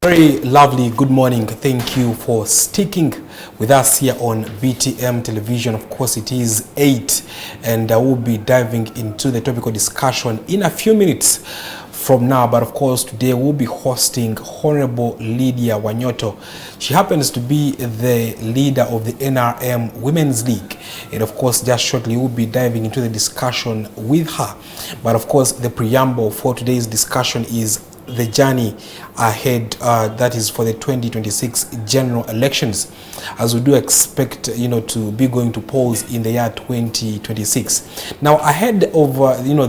Very lovely good morning. Thank you for sticking with us here on BTM television. Of course it is 8 and we'll be diving into the topical discussion in a few minutes from now, but of course today we'll be hosting Honorable Lydia Wanyoto. She happens to be the leader of the NRM Women's League, and of course just shortly we'll be diving into the discussion with her. But of course the preamble for today's discussion is the journey ahead, that is for the 2026 general elections, as we do expect to be going to polls in the year 2026. Now ahead of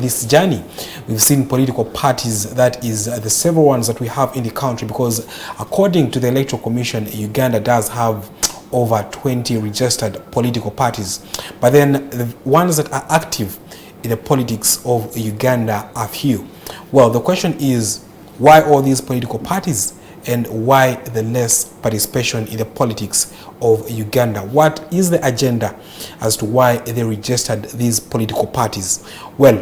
this journey, we've seen political parties, that is the several ones that we have in the country, because according to the Electoral Commission, Uganda does have over 20 registered political parties, but then the ones that are active in the politics of Uganda are few. Well, the question is, why all these political parties and why the less participation in the politics of Uganda? What is the agenda as to why they registered these political parties? Well,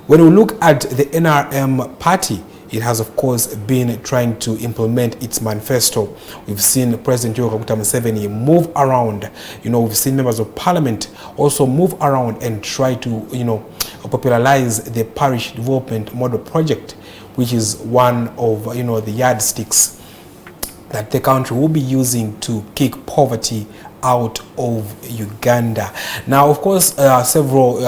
when we look at the NRM party, it has of course been trying to implement its manifesto. We've seen President Yoweri Museveni move around, we've seen members of parliament also move around and try to popularize the parish development model project, which is one of the yardsticks that the country will be using to kick poverty out of Uganda. Now, of course, several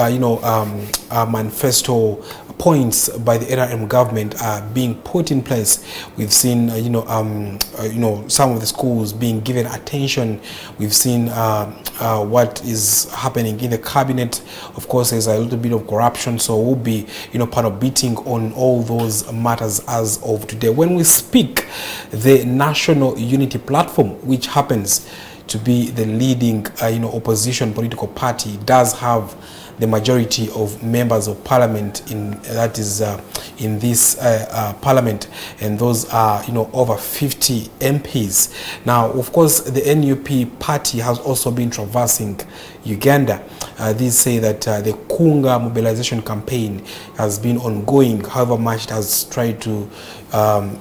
manifesto points by the NRM government are being put in place. We've seen some of the schools being given attention. We've seen what is happening in the cabinet. Of course, there's a little bit of corruption, so we'll be part of beating on all those matters as of today. When we speak, the National Unity Platform, which happens to be the leading opposition political party, does have the majority of members of parliament in this parliament, and those are over 50 MPs. Now, of course, the NUP party has also been traversing Uganda. These say that the Kunga mobilization campaign has been ongoing. However much it has tried to,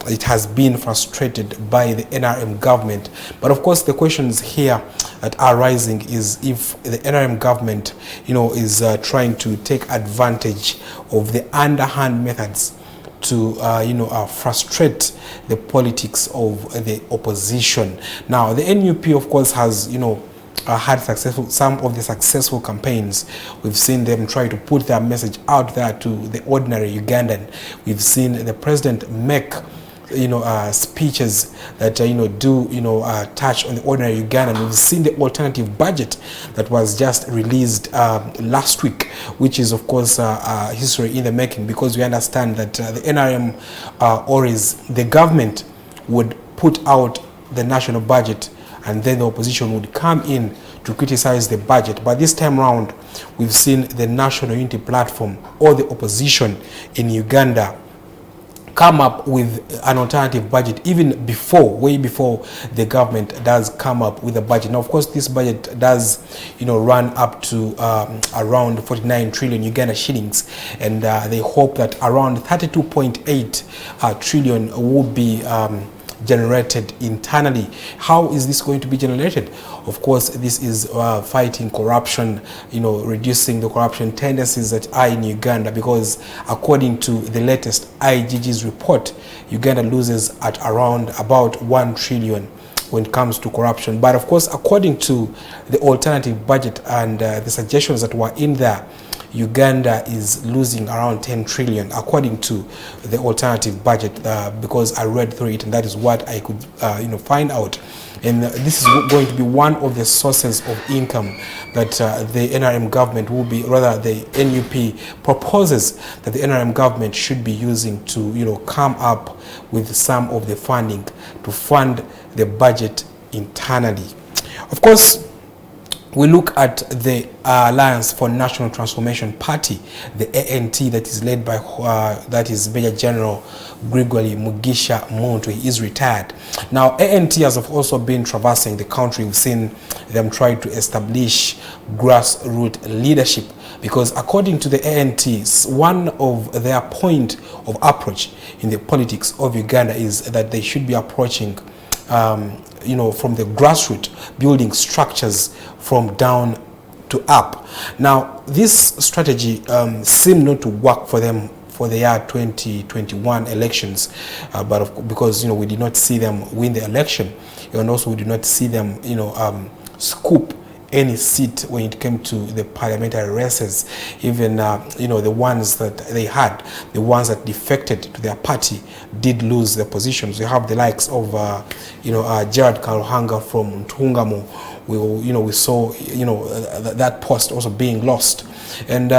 it has been frustrated by the NRM government. But of course, the questions here that are rising is if the NRM government, is trying to take advantage of the underhand methods to frustrate the politics of the opposition. Now, the NUP, of course, has had some of the successful campaigns. We've seen them try to put their message out there to the ordinary Ugandan. We've seen the president make speeches that touch on the ordinary Ugandan. We've seen the alternative budget that was just released last week, which is of course history in the making, because we understand that the NRM always, the government would put out the national budget and then the opposition would come in to criticize the budget. But this time around, we've seen the National Unity Platform, or the opposition in Uganda, come up with an alternative budget even way before the government does come up with a budget. Now, of course, this budget does run up to around 49 trillion Uganda shillings, and they hope that around 32.8 trillion will be generated internally. How is this going to be generated? Of course, this is fighting corruption, reducing the corruption tendencies that are in Uganda, because according to the latest IGG's report, Uganda loses at around about 1 trillion when it comes to corruption. But of course, according to the alternative budget and the suggestions that were in there, Uganda is losing around 10 trillion according to the alternative budget, because I read through it and that is what I could find out. And this is going to be one of the sources of income that the NRM government will be, rather the NUP proposes that the NRM government should be using to come up with some of the funding to fund the budget internally. Of course, we look at the Alliance for National Transformation Party, the ANT, that is led by that is Major General Gregory Mugisha Muntu. He is retired. Now, ANT has also been traversing the country. We've seen them try to establish grassroots leadership, because according to the ANTs, one of their point of approach in the politics of Uganda is that they should be approaching from the grassroots, building structures from down to up. Now, this strategy seemed not to work for them for the year 2021 elections, because we did not see them win the election, and also we did not see them scoop any seat when it came to the parliamentary races. Even the ones that they had, the ones that defected to their party, did lose their positions. We have the likes of Gerard Karuhanga from Ntungamo. We saw that post also being lost, and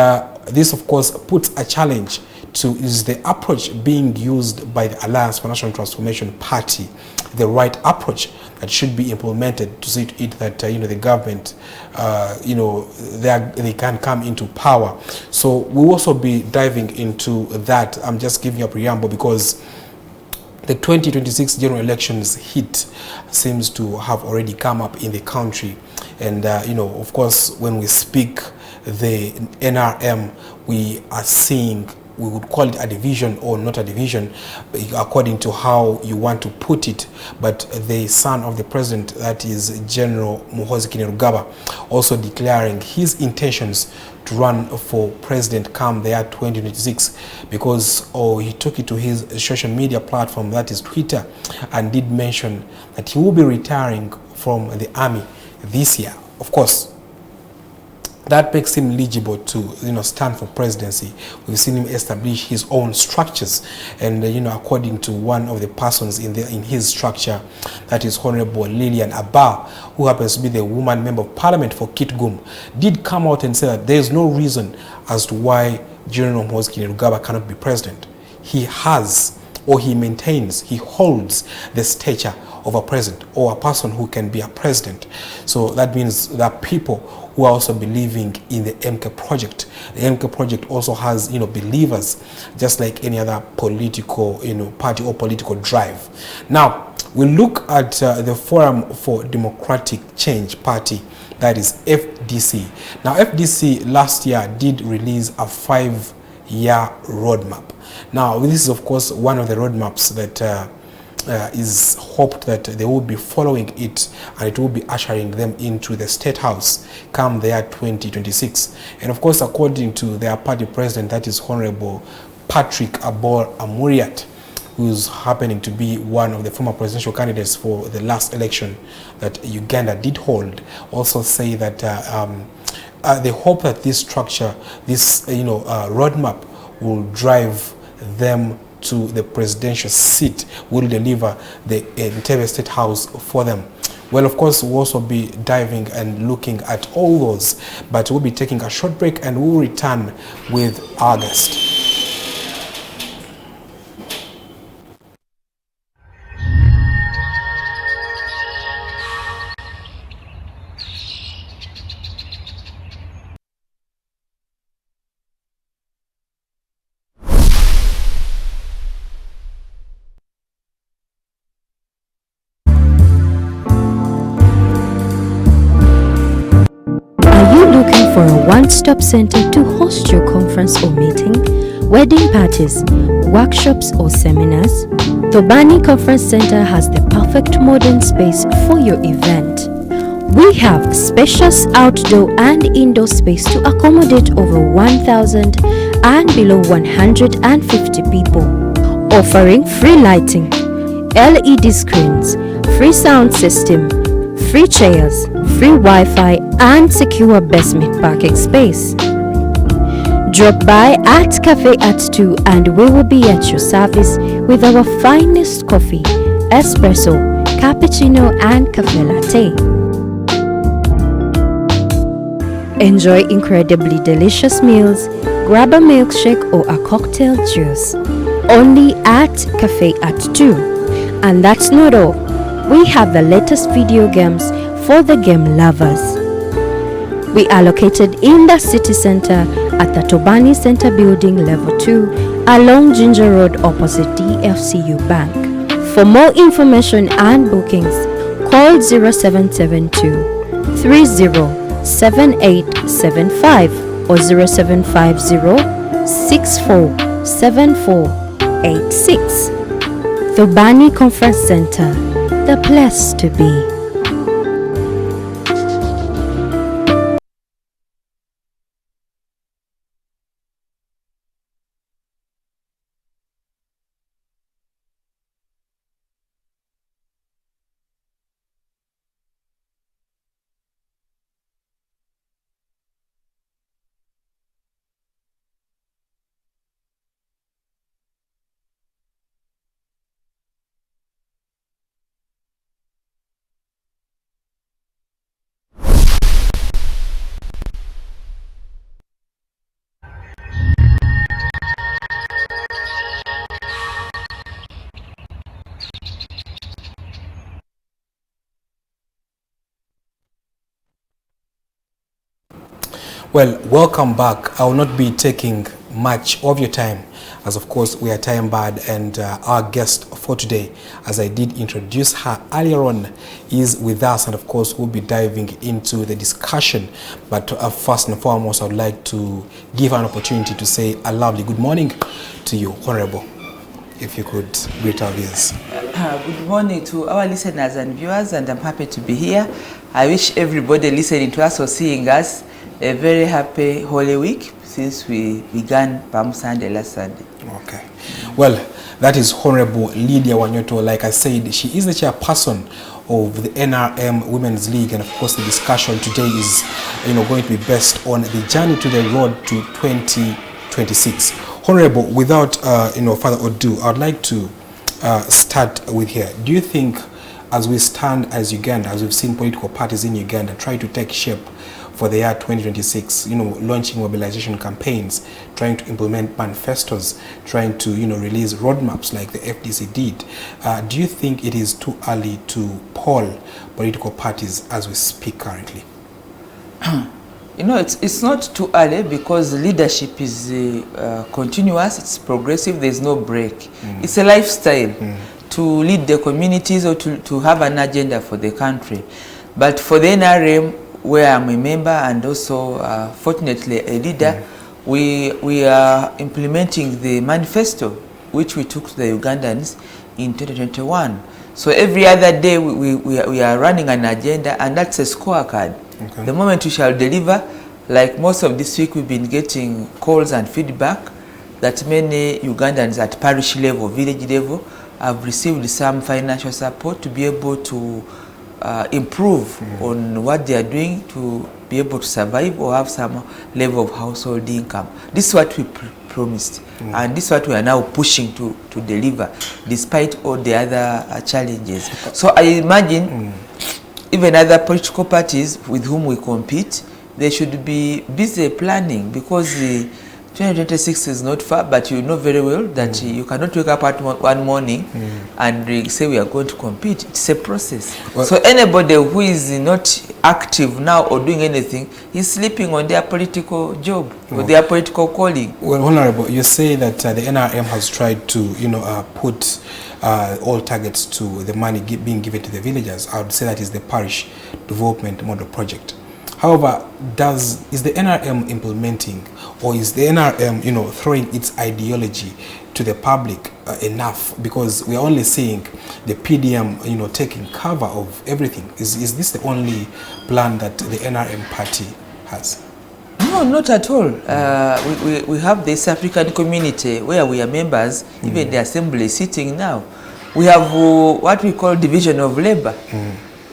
this of course puts a challenge to, is the approach being used by the Alliance for National Transformation Party the right approach that should be implemented to see to it that the government they can come into power. So we'll also be diving into that. I'm just giving a preamble because the 2026 general elections heat seems to have already come up in the country, and of course, when we speak the NRM, we are seeing, we would call it a division or not a division, according to how you want to put it. But the son of the president, that is General Muhoozi Kainerugaba, also declaring his intentions to run for president come the year 2026, because he took it to his social media platform, that is Twitter, and did mention that he will be retiring from the army this year. Of course, that makes him eligible to stand for presidency. We've seen him establish his own structures, and according to one of the persons in his structure, that is Honorable Lillian Abba, who happens to be the woman member of parliament for Kitgum, did come out and say that there is no reason as to why General Muhoozi Kainerugaba cannot be president. He has, or he maintains, he holds the stature of a president or a person who can be a president. So that means that people who are also believing in the MK project. The MK project also has, believers, just like any other political, party or political drive. Now, we look at the Forum for Democratic Change Party, that is FDC. Now, FDC last year did release a 5-year roadmap. Now, this is, of course, one of the roadmaps that is hoped that they will be following it, and it will be ushering them into the State House come the year 2026. And of course, according to their party president, that is Honorable Patrick Abor Amuriat, who's happening to be one of the former presidential candidates for the last election that Uganda did hold, also say that they hope that this structure, this roadmap, will drive them to the presidential seat, will deliver the Entebbe State House for them. Well, of course, we'll also be diving and looking at all those, but we'll be taking a short break and we'll return with our guest. For a one-stop center to host your conference or meeting, wedding parties, workshops or seminars, Tobani Conference Center has the perfect modern space for your event. We have spacious outdoor and indoor space to accommodate over 1,000 and below 150 people, offering free lighting, LED screens, free sound system, free chairs, free Wi-Fi, and secure basement parking space. Drop by at Cafe at 2 and we will be at your service with our finest coffee, espresso, cappuccino, and cafe latte. Enjoy incredibly delicious meals, grab a milkshake or a cocktail juice. Only at Cafe at 2. And that's not all. We have the latest video games for the game lovers. We are located in the city center at the Tobani Center Building Level 2 along Ginger Road opposite DFCU Bank. For more information and bookings, call 0772 307875 or 0750 647486. Tobani Conference Center, the place to be. Well, welcome back. I will not be taking much of your time, as of course we are time barred, and our guest for today, as I did introduce her earlier on, is with us, and of course we'll be diving into the discussion. But first and foremost, I would like to give her an opportunity to say a lovely good morning to you, Honorable. If you could greet our viewers. Good morning to our listeners and viewers, and I'm happy to be here. I wish everybody listening to us or seeing us a very happy Holy Week since we began Palm Sunday last Sunday. Okay. Well, that is Honorable Lydia Wanyoto. Like I said, she is the chairperson of the NRM Women's League, and of course the discussion today is going to be based on the journey to the road to 2026. Honorable, without further ado, I'd like to start with here. Do you think, as we stand as Uganda, as we've seen political parties in Uganda try to take shape for the year 2026, launching mobilization campaigns, trying to implement manifestos, trying to, release roadmaps like the FDC did. Do you think it is too early to poll political parties as we speak currently? It's not too early because leadership is continuous, it's progressive, there's no break. It's a lifestyle to lead the communities or to have an agenda for the country. But for the NRM, where I'm a member and also fortunately a leader, we are implementing the manifesto which we took to the Ugandans in 2021. So every other day we are running an agenda, and that's a scorecard. Okay. The moment we shall deliver, like most of this week we've been getting calls and feedback that many Ugandans at parish level, village level have received some financial support to be able to improve on what they are doing to be able to survive or have some level of household income. This is what we promised, and this is what we are now pushing to deliver despite all the other challenges. So I imagine even other political parties with whom we compete, they should be busy planning, because 2026 is not far, but you know very well that you cannot wake up at one morning and say we are going to compete. It's a process. Well, so anybody who is not active now or doing anything is sleeping on their political job or their political calling. Well, Honorable, you say that the NRM has tried to, put all targets to the money being given to the villagers. I would say that is the parish development model project. However, is the NRM implementing, or is the NRM, throwing its ideology to the public enough? Because we are only seeing the PDM, taking cover of everything. Is this the only plan that the NRM party has? No, not at all. We have this African community where we are members, even the assembly sitting now. We have what we call division of labor.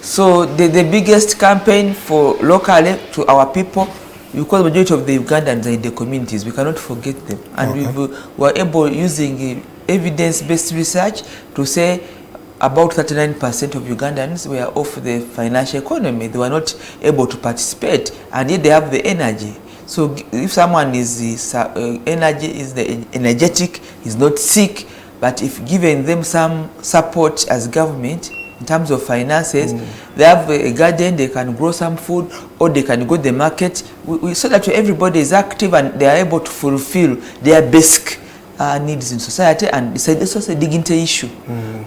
So the biggest campaign for locally to our people, because the majority of the Ugandans are in the communities, we cannot forget them. And we were able, using evidence-based research, to say about 39% of Ugandans were off the financial economy. They were not able to participate, and yet they have the energy. So if someone is energetic, is not sick, but if given them some support as government, in terms of finances. They have a garden, they can grow some food, or they can go to the market, so that everybody is active and they are able to fulfill their basic needs in society. And it's also a dignity issue.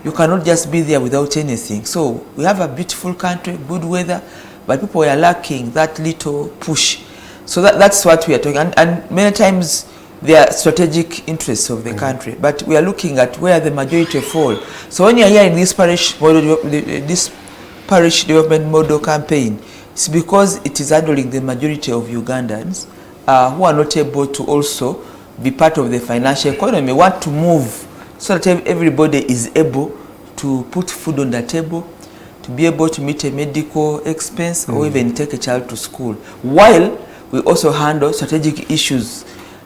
You cannot just be there without anything. So we have a beautiful country, good weather, but people are lacking that little push. So that's what we are talking. And many times there are strategic interests of the country, but we are looking at where the majority fall. So when you are hearing this parish model, this parish development model campaign, it's because it is handling the majority of Ugandans who are not able to also be part of the financial economy, want to move so that everybody is able to put food on the table, to be able to meet a medical expense, or even take a child to school, while we also handle strategic issues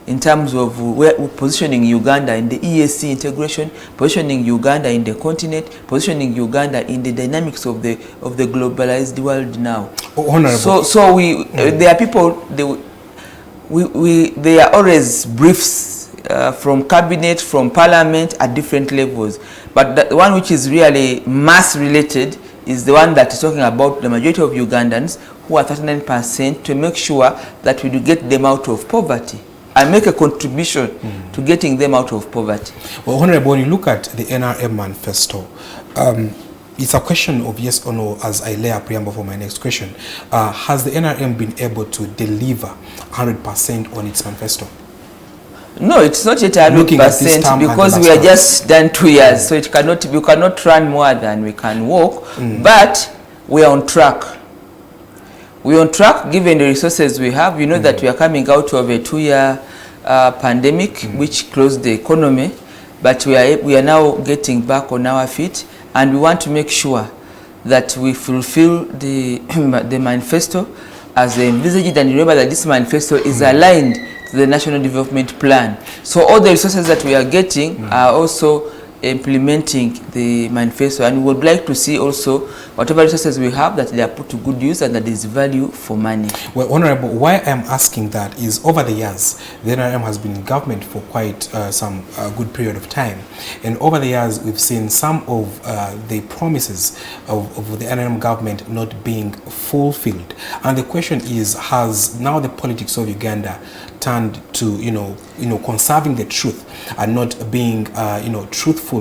in terms of where we're positioning Uganda in the EAC integration, positioning Uganda in the continent, positioning Uganda in the dynamics of the globalized world now. Honorable. So there are people, there are always briefs from cabinet, from parliament at different levels, but the one which is really mass related is the one that is talking about the majority of Ugandans, who are 39%, to make sure that we do get them out of poverty and make a contribution to getting them out of poverty. Well, Honorable, when you look at the NRM manifesto, it's a question of yes or no as I lay a preamble for my next question. Has the NRM been able to deliver 100% on its manifesto? No, it's not yet 100% because we are just done 2 years, so we cannot run more than we can walk, but we are on track. We are on track given the resources we have. You know that we are coming out of a 2-year pandemic which closed the economy, but we are now getting back on our feet, and we want to make sure that we fulfill the manifesto as envisaged. And remember that this manifesto is aligned to the National Development Plan. So all the resources that we are getting are also implementing the manifesto, and we would like to see also whatever resources we have that they are put to good use and that there is value for money. Well, Honorable, why I'm asking that is over the years, the NRM has been in government for quite some good period of time, and over the years we've seen some of the promises of the NRM government not being fulfilled, and the question is, has now the politics of Uganda turned to conserving the truth and not being truthful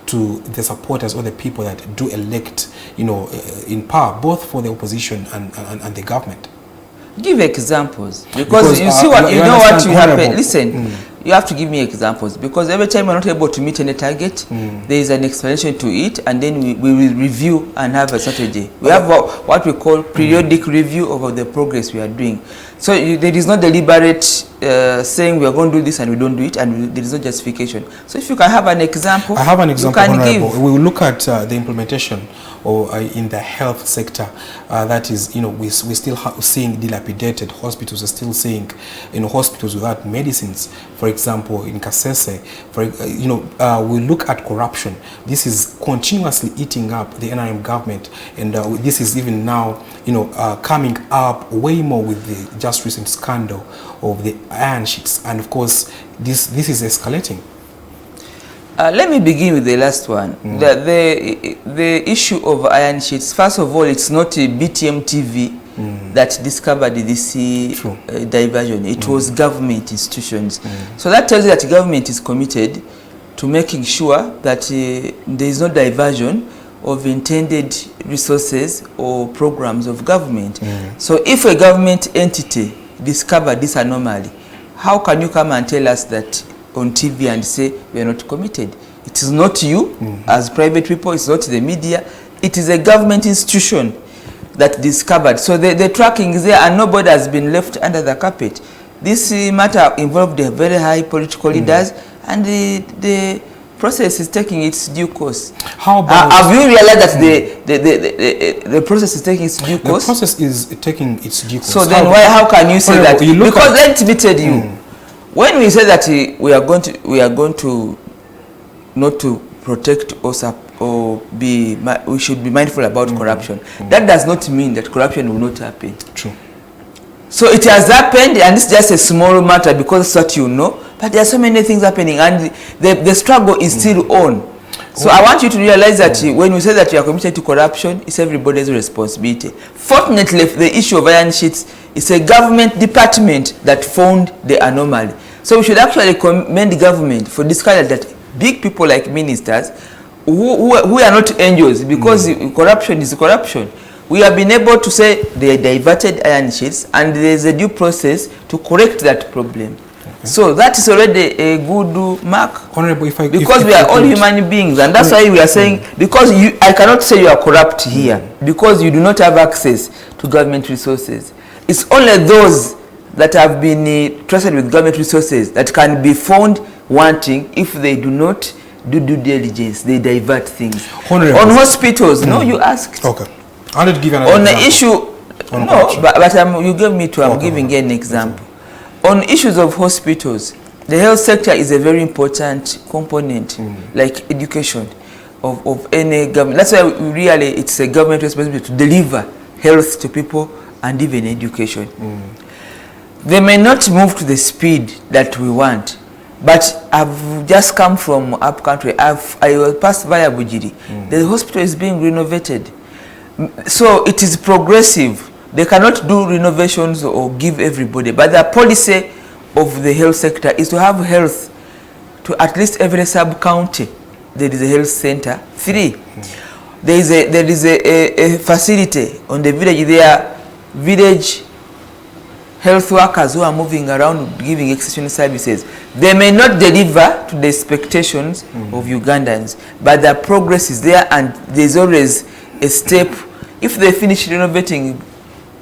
to the supporters or the people that do elect in power, both for the opposition and the government? Give examples, because you see what you know what will happen. Listen, you have to give me examples, because every time we're not able to meet any target, there is an explanation to it, and then we will review and have a strategy. We have what we call periodic review of the progress we are doing. So there is no deliberate saying we are going to do this and we don't do it, and there is no justification. So if you can have an example, I have an example, you can Honorable. give. We will look at the implementation or in the health sector. That is, we're still seeing dilapidated hospitals. We're still seeing, hospitals without medicines. For example, in Kasese, we look at corruption. This is continuously eating up the NRM government, and this is even now, coming up way more with the just recent scandal of the iron sheets, and of course, this is escalating. Let me begin with the last one. The issue of iron sheets, first of all, it's not a BTM TV that discovered this diversion. It was government institutions. So that tells you that government is committed to making sure that there is no diversion of intended resources or programs of government. So if a government entity discovered this anomaly, how can you come and tell us that on TV and say we are not committed? It is not you as private people, it's not the media, it is a government institution that discovered. So the tracking is there, and nobody has been left under the carpet. This matter involved the very high political leaders, and the process is taking its due course. How about have you realized that the process is taking its due course? The process is taking its due course. So then how can you say that? Because let me tell you, when we say that we are going to not to protect or we should be mindful about corruption, that does not mean that corruption will not happen. True. So it has happened, and it's just a small matter because that's what you know. But there are so many things happening, and the struggle is still on. So I want you to realize that when we say that you are committed to corruption, it's everybody's responsibility. Fortunately, the issue of iron sheets is a government department that found the anomaly. So we should actually commend the government for discovering that big people like ministers who are not angels, because corruption is corruption. We have been able to say they diverted iron sheets, and there is a due process to correct that problem. Okay. So that is already a good mark. Honorable, because we are all human beings, and that's why we are saying, because I cannot say you are corrupt here, because you do not have access to government resources. It's only those that have been trusted with government resources that can be found wanting if they do not do due diligence. They divert things. Honorable. On hospitals, no, you asked. Okay. I wanted to give another on example. The issue, no, but you gave me to, I'm giving an example. On issues of hospitals, the health sector is a very important component, like education of any government. That's why really it's a government responsibility to deliver health to people and even education. They may not move to the speed that we want, but I've just come from up country. I passed via Bujiri. The hospital is being renovated. So it is progressive. They cannot do renovations or give everybody, but the policy of the health sector is to have health to at least every sub-county. There is a health center. 3, there is a facility on the village. There are village health workers who are moving around giving extension services. They may not deliver to the expectations of Ugandans, but the progress is there, and there's always a step. If they finish renovating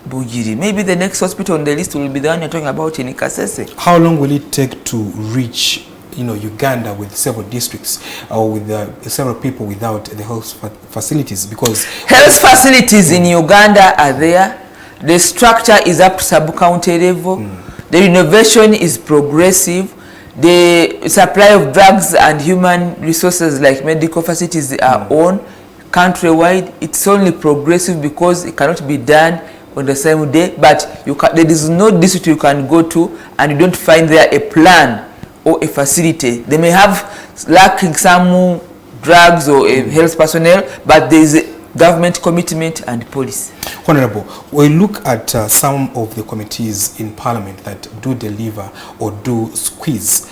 Bujiri, maybe the next hospital on the list will be the one you're talking about in Kasese. How long will it take to reach, Uganda with several districts or with several people without the health facilities? Because health facilities in Uganda are there. The structure is up to sub-county level. The renovation is progressive. The supply of drugs and human resources like medical facilities are on countrywide. It's only progressive because it cannot be done on the same day, but there is no district you can go to and you don't find there a plan or a facility. They may have lacking some drugs or health personnel, but there is a government commitment and policy. Honorable, we look at some of the committees in Parliament that do deliver or do squeeze,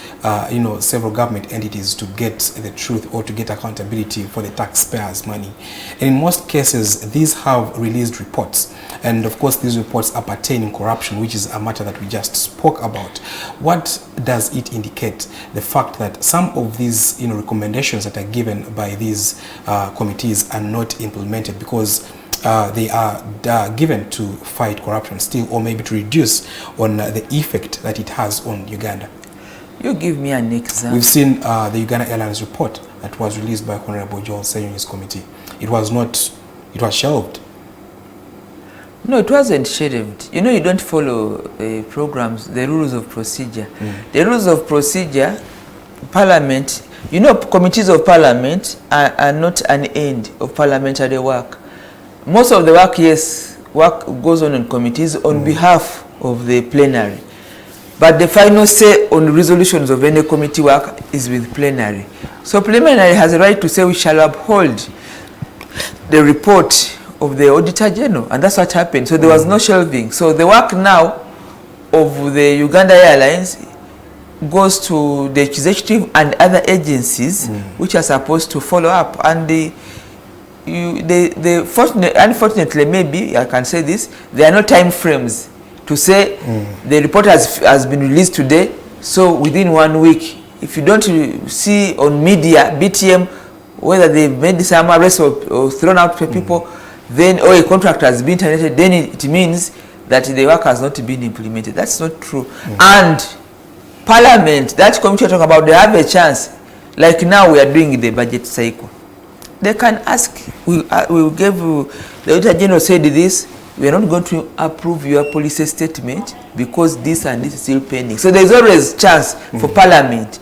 several government entities to get the truth or to get accountability for the taxpayers' money. And in most cases, these have released reports. And of course, these reports are pertaining corruption, which is a matter that we just spoke about. What does it indicate? The fact that some of these recommendations that are given by these committees are not implemented because they are given to fight corruption still, or maybe to reduce on the effect that it has on Uganda. You give me an example. We've seen the Uganda Airlines report that was released by Honorable Joel Senyonyi's committee. It was shelved. No, it wasn't shelved. You don't follow programs, the rules of procedure. The rules of procedure, Parliament, committees of Parliament are not an end of parliamentary work. Most of the work goes on in committees on behalf of the plenary. But the final say on resolutions of any committee work is with plenary. So plenary has a right to say we shall uphold the report of the Auditor General, and that's what happened. So there was no shelving. So the work now of the Uganda Airlines goes to the executive and other agencies which are supposed to follow up. And unfortunately, maybe I can say this, there are no time frames to say the report has been released today, so within 1 week. If you don't see on media, BTM, whether they've made some arrests or thrown out people, then a contract has been terminated, then it means that the work has not been implemented. That's not true. And Parliament, that committee you're talking about, they have a chance. Like now we are doing the budget cycle. They can ask, we will give you, the Auditor General said this, we are not going to approve your policy statement because this and this is still pending. So there's always chance for Parliament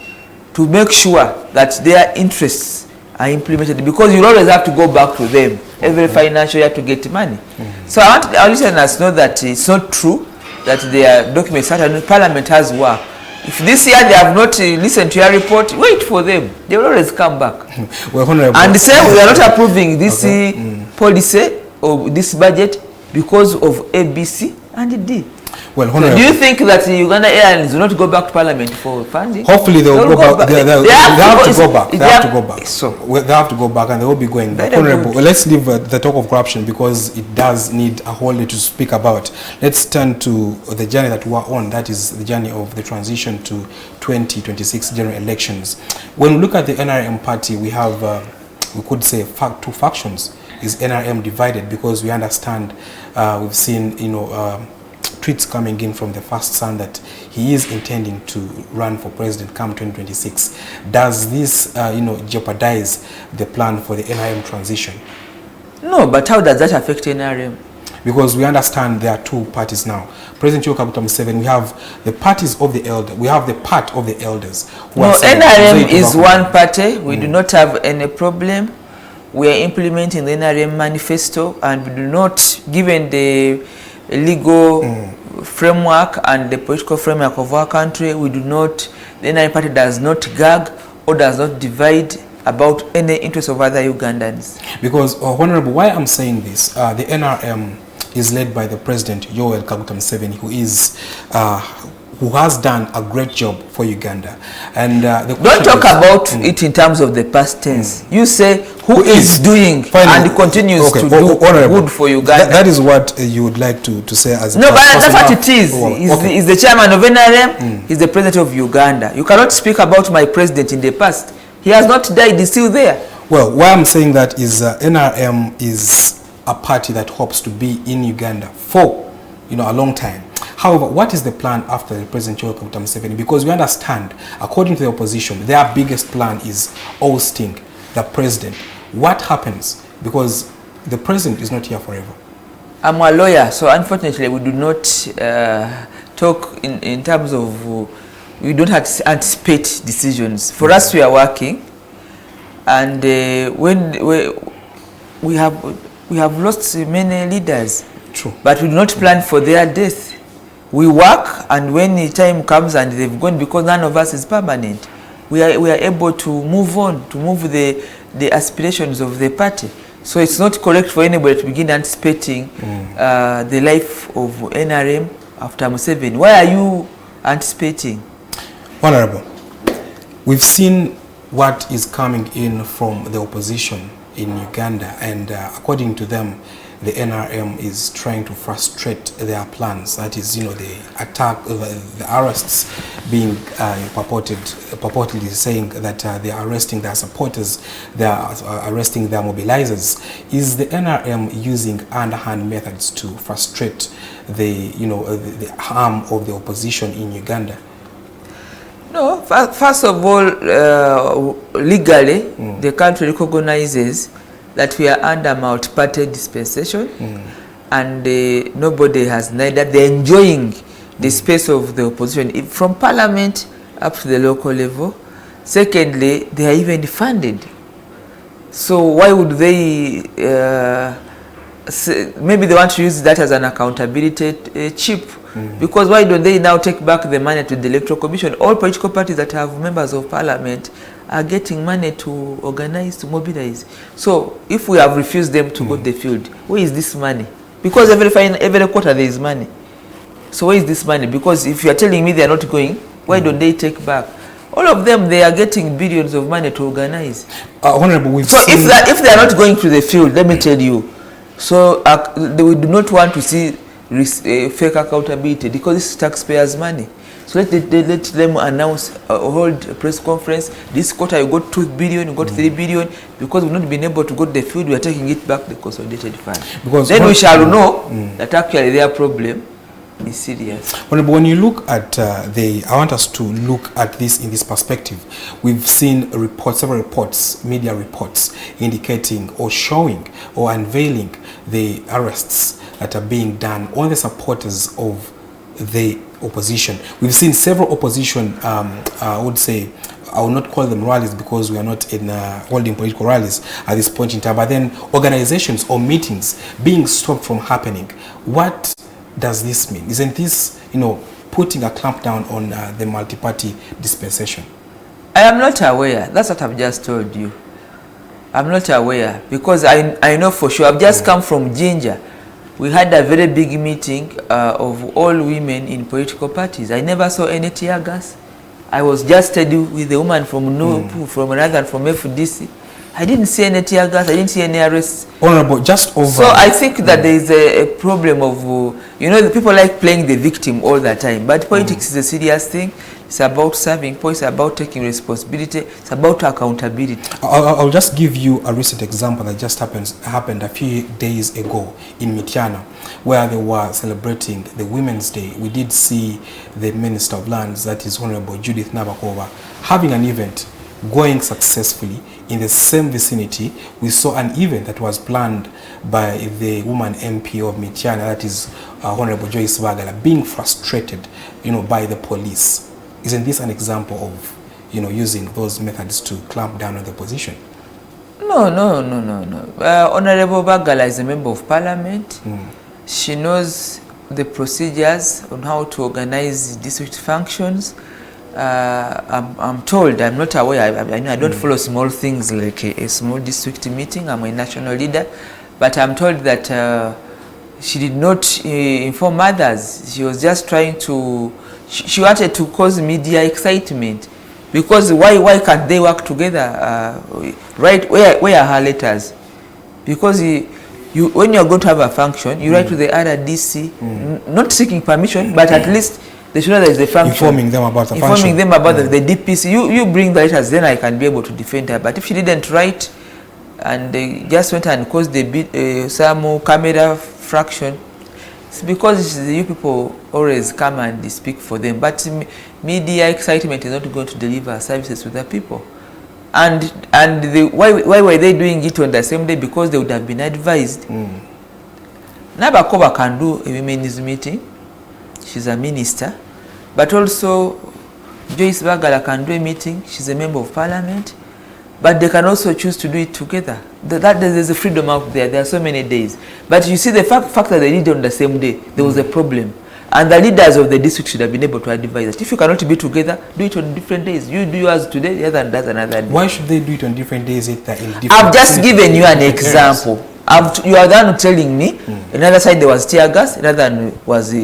to make sure that their interests are implemented, because you always have to go back to them every financial year to get money. So I want our listeners to know that it's not true that their documents, Parliament has work. If this year they have not listened to your report, wait for them. They will always come back. Well, Honorable, and say we are not approving this policy or this budget because of A, B, C, and D. Well, So do you think that Uganda Airlines will not go back to Parliament for funding? hopefully they will go back. They have to go back. They have to go back. So They have to go back, and they will be going back. Very Honorable, good. let's leave the talk of corruption because it does need a whole lot to speak about. Let's turn to the journey that we are on. That is the journey of the transition to 2026 general elections. When we look at the NRM party, we have, we could say, two factions. Is NRM divided? Because we understand, we've seen, tweets coming in from the first son that he is intending to run for president come 2026. Does this, jeopardize the plan for the NRM transition? no, but how does that affect NRM? Because we understand there are two parties now. President Yoweri Kaguta Museveni, we have the parties of the elder, we have the part of the elders. Who No, are saying, NRM is one party. We do not have any problem. We are implementing the NRM manifesto, and we do not, given the legal framework and the political framework of our country, we do not, the NRM party does not gag or does not divide about any interest of other Ugandans. Because, Honorable, why I'm saying this, the NRM is led by the President Yoweri Kaguta Museveni, who has done a great job for Uganda. And don't talk about it in terms of the past tense. You say who is doing and continues to do good for Uganda. That is what you would like to say as no, but that's what it is. Okay. He's the chairman of NRM. He's the president of Uganda. You cannot speak about my president in the past. He has not died. He's still there. Well, why I'm saying that is NRM is a party that hopes to be in Uganda for a long time. However, what is the plan after the President Yoweri Kaguta Museveni? Because we understand, according to the opposition, their biggest plan is ousting the president. What happens? Because the president is not here forever. I'm a lawyer, so unfortunately we do not talk in terms of, we don't anticipate decisions. For us, we are working, and when we have lost many leaders. True. But we do not plan for their death. We work, and when the time comes and they've gone, because none of us is permanent, we are able to move on, to move the aspirations of the party. So it's not correct for anybody to begin anticipating the life of NRM after Museveni. Why are you anticipating? Honorable, we've seen what is coming in from the opposition in Uganda, and according to them, the NRM is trying to frustrate their plans. That is, the attack, the arrests being purportedly saying that they are arresting their supporters, they are arresting their mobilizers. Is the NRM using underhand methods to frustrate the harm of the opposition in Uganda? No, first of all, legally, the country recognizes that we are under multi-party dispensation, and nobody has neither. They're enjoying the space of the opposition from parliament up to the local level. Secondly, they are even funded. So why would they, maybe they want to use that as an accountability chip. Because why don't they now take back the money to the Electoral Commission? All political parties that have members of parliament are getting money to organize, to mobilize. So if we have refused them to go to the field, where is this money? Because every quarter there is money. So where is this money? Because if you are telling me they are not going, why don't they take back? All of them, they are getting billions of money to organize. Honorable, we've so seen if they are not going to the field, let me tell you, so we do not want to see fake accountability because this is taxpayers' money. So let them announce, hold a press conference. This quarter you got 2 billion, you got 3 billion. Because we've not been able to go to the field, we are taking it back to the consolidated fund. Because then we shall know that actually their problem is serious. But when you look at I want us to look at this in this perspective. We've seen several reports, media reports, indicating or showing or unveiling the arrests that are being done on the supporters of the opposition. We've seen several opposition, I would say, I will not call them rallies because we are not in holding political rallies at this point in time, but then organizations or meetings being stopped from happening. What does this mean? Isn't this, putting a clampdown on the multi-party dispensation? I am not aware. That's what I've just told you. I'm not aware because I know for sure. I've just come from Jinja. We had a very big meeting of all women in political parties. I never saw any tear gas. I was just studying with a woman from NUP, from another from FDC. I didn't see any tear gas. I didn't see any arrests. Honorable, just over. So I think that there is a problem of, the people like playing the victim all the time. But politics is a serious thing. It's about serving people. It's about taking responsibility. It's about accountability. I'll just give you a recent example that just happened a few days ago in Mityana, where they were celebrating the Women's Day. We did see the Minister of Lands, that is Honorable Judith Nabakova, having an event going successfully in the same vicinity. We saw an event that was planned by the woman MP of Mityana, that is Honorable Joyce Bagala, being frustrated, by the police. Isn't this an example of, using those methods to clamp down on the opposition? No. Honorable Bagala is a member of parliament. She knows the procedures on how to organize district functions. I'm told, I'm not aware, I don't follow small things like a small district meeting. I'm a national leader, but I'm told that she did not inform others. She was just trying to, she wanted to cause media excitement, because why can't they work together? Right, where are her letters? Because when you're going to have a function, you write to the other DC, not seeking permission, but at least they should know there is a function. Informing them about the function. Informing them about the DPC. You bring the letters, then I can be able to defend her. But if she didn't write, and they just went and caused some camera fraction, it's because you people always come and speak for them. But media excitement is not going to deliver services to the people. And why were they doing it on the same day? Because they would have been advised. Nabakova can do a women's meeting. She's a minister. But also Joyce Bagala can do a meeting. She's a member of parliament. But they can also choose to do it together. There's a freedom out there. There are so many days. But you see, the fact that they did it on the same day, there was a problem. And the leaders of the district should have been able to advise that if you cannot be together, do it on different days. You do yours today, the other does another day. Why should they do it on different days? I've just given you an example. You are then telling me, another side there was tear gas, another one was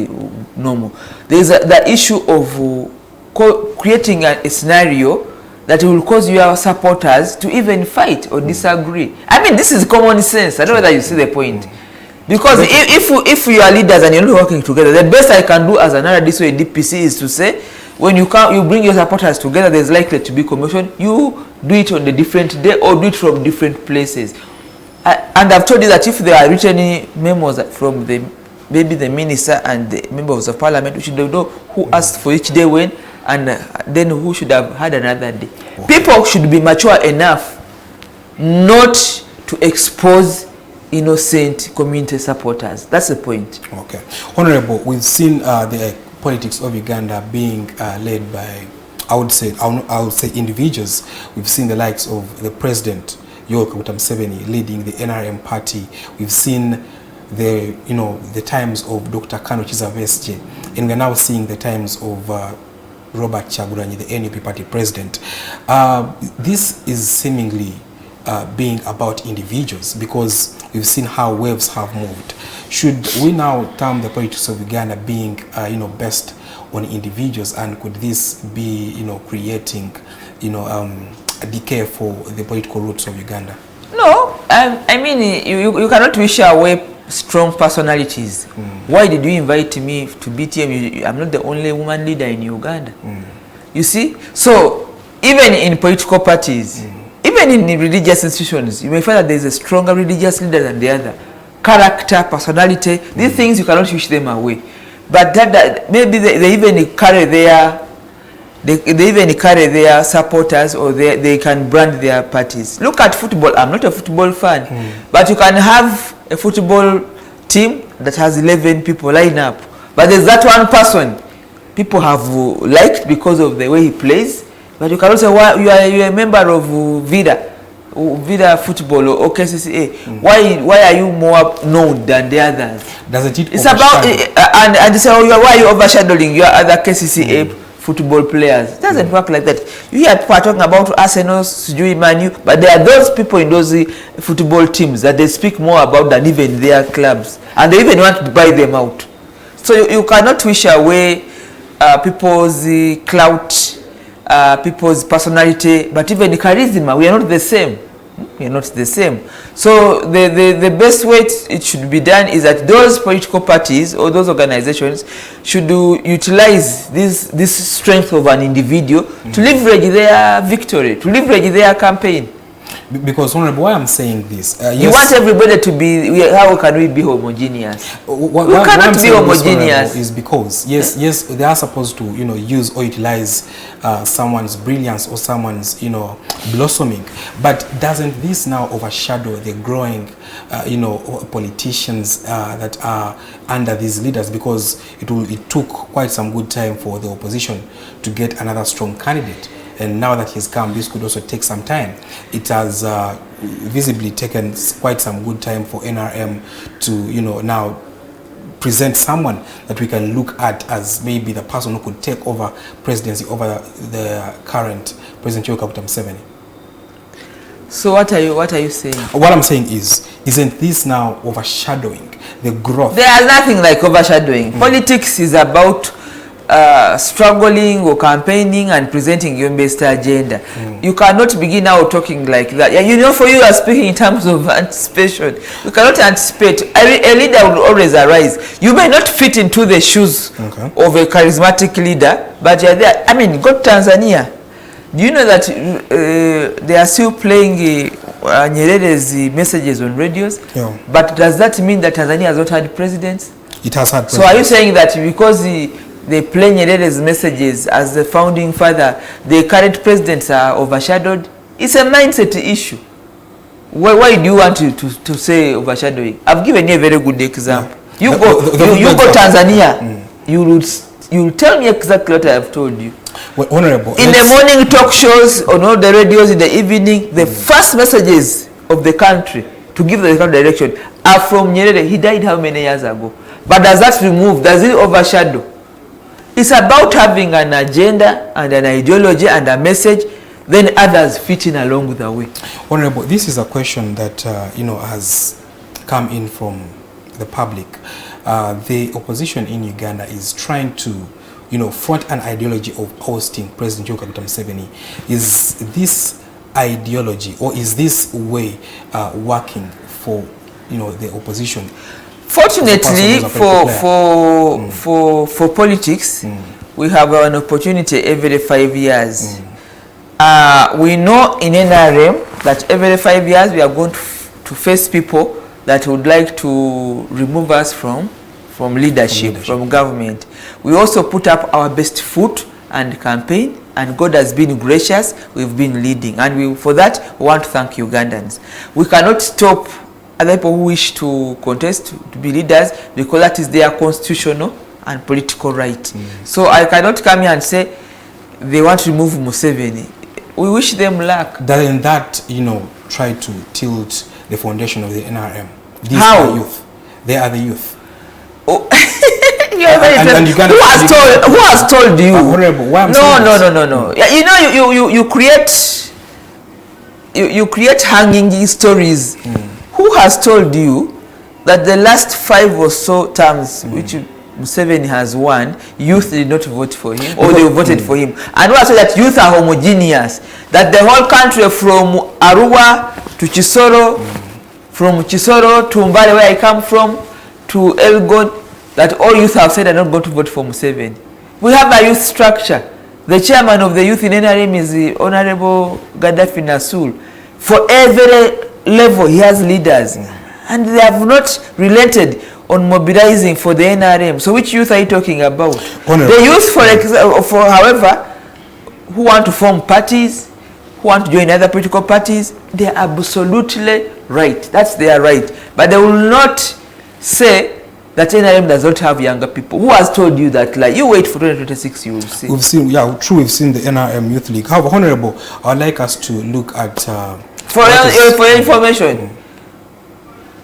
normal. There is the issue of creating a scenario that will cause your supporters to even fight or disagree. I mean, this is common sense. I don't know whether you see the point. Because if you are leaders and you're not working together, the best I can do as another DPC is to say, when you bring your supporters together, there's likely to be commotion. You do it on a different day or do it from different places. And I've told you that if there are written memos from maybe the minister and the members of parliament, we should know who asked for each day when, and then who should have had another day. Okay. People should be mature enough not to expose innocent community supporters. That's the point. Okay. Honorable, we've seen the politics of Uganda being led by, I would say individuals. We've seen the likes of the president, Yoweri Kaguta Museveni, leading the NRM party. We've seen the times of Dr. Kano Kizza, and we're now seeing the times of Robert Kyagulanyi, the NUP party president. This is seemingly being about individuals, because we've seen how waves have moved. Should we now term the politics of Uganda being based on individuals, and could this be creating a decay for the political roots of Uganda? No, I mean, you cannot wish away strong personalities. Why did you invite me to BTM? I'm not the only woman leader in Uganda. You see? So, even in political parties, even in religious institutions, you may find that there's a stronger religious leader than the other. Character, personality, these things you cannot wish them away. But that maybe they even carry their supporters, or they can brand their parties. Look at football. I'm not a football fan, but you can have a football team that has 11 people line up, but there's that one person people have liked because of the way he plays. But you can also, you are a member of Vida, Villa Football or KCCA, why are you more known than the others? Doesn't it? It's about and they say, oh, why are you overshadowing your other KCCA football players? It doesn't work like that. You hear people are talking about Arsenal, Man U, but there are those people in those football teams that they speak more about than even their clubs, and they even want to buy them out. So you cannot wish away people's clout, people's personality, but even the charisma. We are not the same. We are not the same. So the best way it should be done is that those political parties or those organizations should utilize this strength of an individual to leverage their victory, to leverage their campaign. Because, Honorable, why I'm saying this? You want everybody to be, how can we be homogeneous? We cannot be homogeneous. Is because, yes, they are supposed to, use or utilize someone's brilliance or someone's, blossoming. But doesn't this now overshadow the growing, politicians that are under these leaders? Because it took quite some good time for the opposition to get another strong candidate. And now that he's come, this could also take some time. It has visibly taken quite some good time for NRM to, now present someone that we can look at as maybe the person who could take over presidency over the current President Yoweri Kaguta Museveni. So what are you saying? What I'm saying is, isn't this now overshadowing the growth? There is nothing like overshadowing. Politics is about struggling or campaigning and presenting your best agenda. You cannot begin now talking like that. For you are speaking in terms of anticipation. You cannot anticipate. A leader will always arise. You may not fit into the shoes of a charismatic leader, but you're there. I mean, go to Tanzania. Do you know that they are still playing Nyerere's messages on radios? Yeah. But does that mean that Tanzania has not had presidents? It has had presidents. So are you saying that because they play Nyerere's messages as the founding father, the current presidents are overshadowed? It's a mindset issue. Why do you want to say overshadowing? I've given you a very good example. Yeah. You go Tanzania, you will tell me exactly what I have told you. Well, Honorable, in the morning talk shows, on all the radios, in the evening, the first messages of the country to give the country direction are from Nyerere. He died how many years ago? But does that remove, does it overshadow? It's about having an agenda and an ideology and a message, then others fit in along the way. Honorable, this is a question that has come in from the public. The opposition in Uganda is trying to front an ideology of ousting President Yoweri Kaguta Museveni. Is this ideology or is this way working for the opposition? Fortunately for politics, we have an opportunity every 5 years. We know in NRM that every 5 years we are going to face people that would like to remove us from leadership, from government. We also put up our best foot and campaign, and God has been gracious. We've been leading, and for that we want to thank Ugandans. We cannot stop other people who wish to contest to be leaders because that is their constitutional and political right. So I cannot come here and say they want to remove Museveni. We wish them luck. Doesn't that try to tilt the foundation of the NRM? These How? are youth. They are the youth. Oh. Who has told you? Honorable, why I'm No. You create hanging stories. Who has told you that the last 5 or so terms which Museveni has won, youth did not vote for him, or they voted for him? And who has said that youth are homogeneous? That the whole country from Arua to Chisoro, from Chisoro to Mbale, where I come from, to Elgon, that all youth have said are not going to vote for Museveni. We have a youth structure. The chairman of the youth in NRM is the Honorable Gaddafi Nasul. For every level he has leaders, and they have not relented on mobilizing for the NRM. So which youth are you talking about? The youth, however, who want to form parties, who want to join other political parties, they are absolutely right. That's their right. But they will not say that NRM does not have younger people. Who has told you that? Like, you wait for 2026, you will see. We've seen the NRM Youth League. However, Honorable, I'd like us to look at For your information,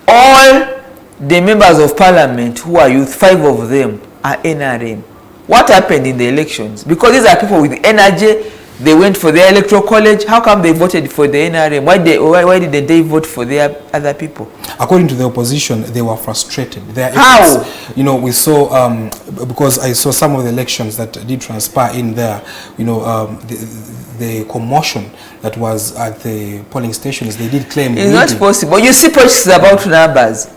all the members of parliament who are youth, 5 of them are NRM. What happened in the elections? Because these are people with energy, they went for their electoral college. How come they voted for the NRM? Why didn't they vote for their other people? According to the opposition, they were frustrated. How? You know, we saw, because I saw some of the elections that did transpire in there, you know, the commotion that was at the polling stations, they did claim... It's not possible. You see, politics is about numbers.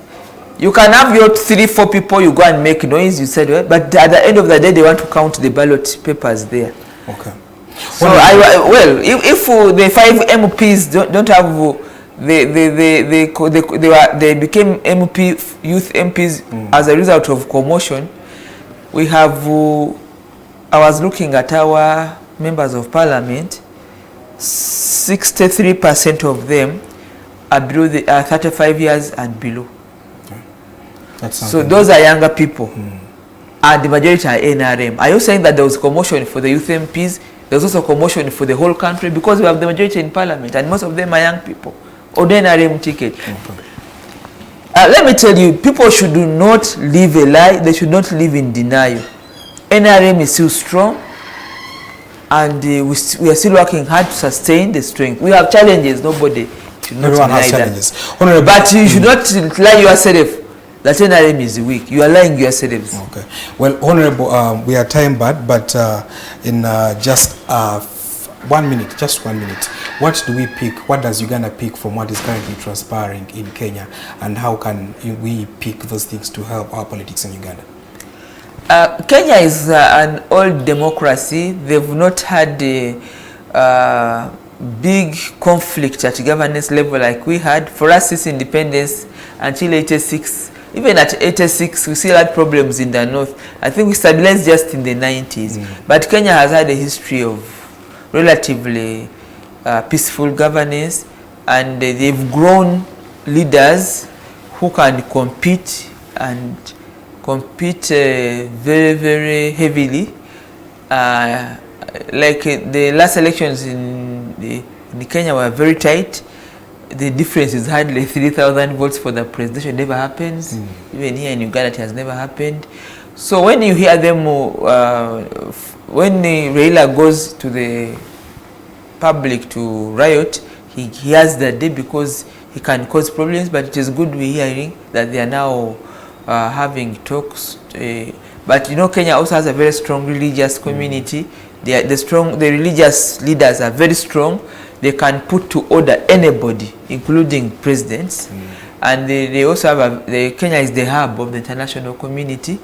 You can have your 3-4 people, you go and make noise, you said, well, but at the end of the day, they want to count the ballot papers there. Okay. So, if the 5 MPs don't have, they became youth MPs as a result of commotion, we have, I was looking at our members of parliament, 63% of them are below 35 years and below. So those are younger people, and the majority are NRM. Are you saying that there was commotion for the youth MPs? There was also commotion for the whole country because we have the majority in parliament, and most of them are young people on the NRM ticket. Let me tell you, people should not live a lie. They should not live in denial. NRM is still strong, and we are still working hard to sustain the strength. We have challenges. Nobody should not deny that. But you should not lie yourself that NRM is weak. You are lying yourselves. Okay. Well, Honorable, we are time bad, but in just 1 minute, what do we pick? What does Uganda pick from what is currently transpiring in Kenya, and how can we pick those things to help our politics in Uganda? Kenya is an old democracy. They've not had a big conflict at governance level like we had. For us, since independence until 86, even at 86, we still had problems in the north. I think we stabilized just in the 90s. But Kenya has had a history of relatively peaceful governance, and they've grown leaders who can compete and compete very, very heavily. Like the last elections in Kenya were very tight. The difference is hardly 3,000 votes for the presidential. It never happens. Even here in Uganda, it has never happened. So when you hear them, when Raila goes to the public to riot, he has that day because he can cause problems. But it is good we're hearing that they are now having talks. But you know, Kenya also has a very strong religious community. The religious leaders are very strong. They can put to order anybody, including presidents. And they also have Kenya is the hub of the international community.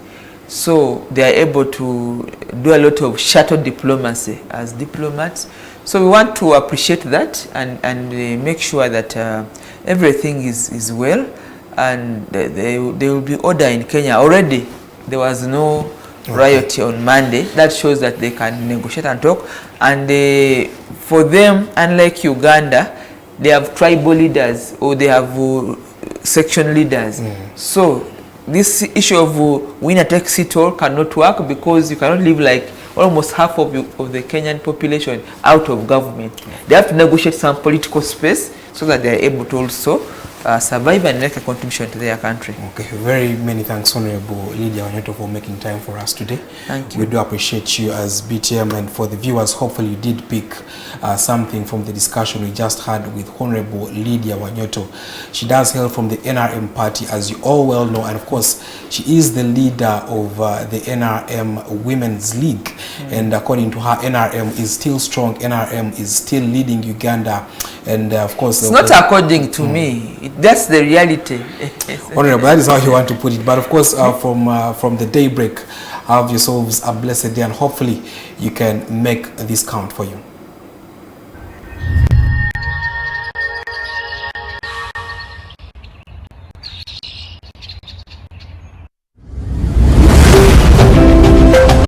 So they are able to do a lot of shuttle diplomacy as diplomats. So we want to appreciate that and make sure that everything is well, and there will be order in Kenya. Already there was no riot on Monday. That shows that they can negotiate and talk. And for them, unlike Uganda, they have tribal leaders or they have section leaders. So this issue of winner takes it all cannot work, because you cannot live like almost half of the Kenyan population out of government. They have to negotiate some political space so that they are able to also survive and make a contribution to their country. Okay, very many thanks, Honorable Lydia Wanyoto, for making time for us today. Thank you. We do appreciate you as BTM, and for the viewers, hopefully you did pick something from the discussion we just had with Honorable Lydia Wanyoto. She does hail from the NRM party, as you all well know, and of course she is the leader of the NRM Women's League. And according to her, NRM is still strong. NRM is still leading Uganda, and of course it's not according to me. That's the reality. Honorable, that is how you want to put it. But of course, from the daybreak, have yourselves a blessed day, and hopefully you can make this count for you.